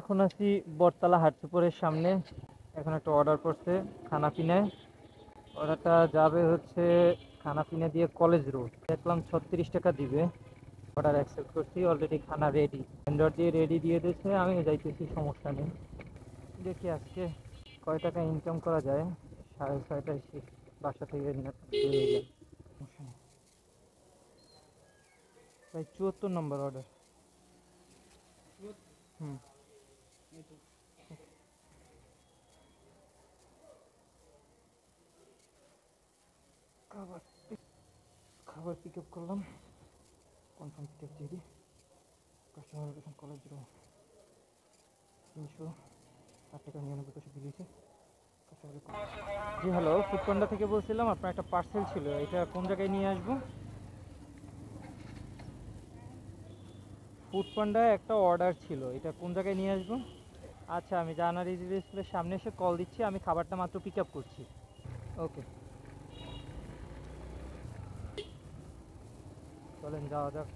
এখন আছি বটতলা হাটসুপুরের সামনে। এখন একটা অর্ডার করছে খানাপিনায়। অর্ডারটা যাবে হচ্ছে খানাপিনা দিয়ে কলেজ রোড। দেখলাম 36 টাকা দিবে। অর্ডার অ্যাকসেপ্ট করছি, অলরেডি খানা রেডি, ভেন্ডর দিয়ে রেডি দিয়ে দিয়েছে। আমি যাইতেছি, সমস্যা নেই। দেখি আজকে কয় টাকা ইনকাম করা যায়। 6:30টায় বাসা থেকে বেরিয়ে যায়। ভাই 74 নম্বর অর্ডার। হুম, খাবার খাবার পিক আপ করলাম, কনফার্ম পিক আপ দিয়ে দিই। কাস্টমার লোকেশন কলেজ রোড, 308 টাকা 99 পয়সা দিয়েছে। জি হ্যালো, ফুডপান্ডা থেকে বলছিলাম। আপনার একটা পার্সেল ছিল, এটা কোন জায়গায় নিয়ে আসবো? ফুডপান্ডায় একটা অর্ডার ছিল, এটা কোন জায়গায় নিয়ে আসবো? আচ্ছা, আমি জানার ইজি স্কুলের সামনে এসে কল দিচ্ছি। আমি খাবারটা মাত্র পিক আপ করছি। ওকে, চলেন যাওয়া যাক।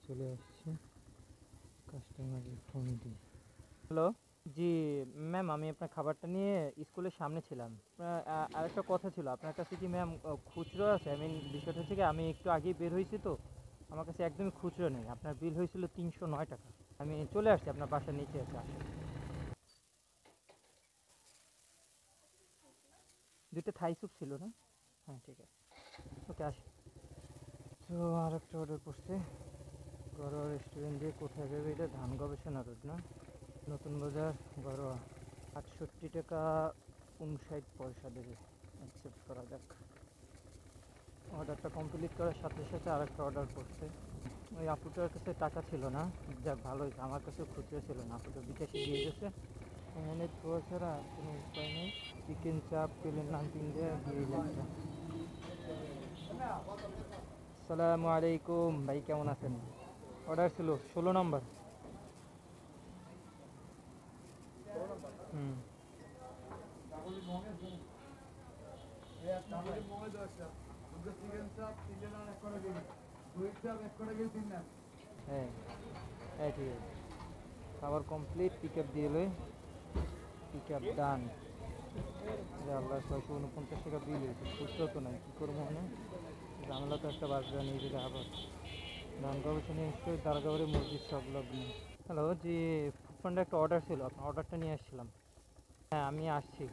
চলে আসছি, কাস্টমারের ফোন দিই। হ্যালো, জি ম্যাম, আমি আপনার খাবারটা নিয়ে স্কুলের সামনে ছিলাম। আরেকটা কথা ছিল, আপনার কাছে কি ম্যাম খুচরো আছে? আই মিন, বিষয়টা হচ্ছে কি, আমি একটু আগেই বের হয়েছি তো, আমার কাছে একদমই খুচরো নেই। আপনার বিল হয়েছিল 309 টাকা। আমি চলে আসছি, আপনার বাসার নিচে আছে, আসেন। দুইটা থাই স্যুপ ছিল না? হ্যাঁ, ঠিক আছে। ওকে, আসি। তো আর একটা অর্ডার করছে, ঘরোয়া রেস্টুরেন্ট দিয়ে কোথায় যাবে? এটা ধান গবেষণা রোড না? নতুন বাজার, ঘরোয়া। 68 টাকা 59 পয়সা দেবে। অ্যাকসেপ্ট করা যাক। অর্ডারটা কমপ্লিট করার সাথে সাথে আরেকটা অর্ডার করছে। ওই আপুটার কাছে টাকা ছিল না, যাক ভালো হয়েছে, আমার কাছেও খুচরো ছিল না, আপুটা বিকাশে দিয়ে গেছে। এখানে ধোয়া ছাড়া আর কোনো উপায় নেই। চিকেন চাপ, তেলের নান, 3 দিয়ে দিয়ে একটা। আসসালামু আলাইকুম ভাই, কেমন আছেন? অর্ডার ছিল 16 নম্বর। হুম, হ্যাঁ হ্যাঁ, ঠিক আছে। খাবার কমপ্লিট, পিক আপ দিয়ে এলোই, পিক আপ ডান। আল্লাহ, 649 টাকা বিল হয়েছে। খুচরো তো নাই, কী করবো মানে? ঝামেলা তো একটা বাসবে নিয়ে যেতে আবার। ধান গবেষণা ইনস্টিটিউট, দারগাবাড়ি মসজিদ সংলগ্ন। হ্যালো জি, ফুড পান্ডা একটা অর্ডার ছিল, আপনার অর্ডারটা নিয়ে আসছিলাম। হ্যাঁ, আমি আসছি।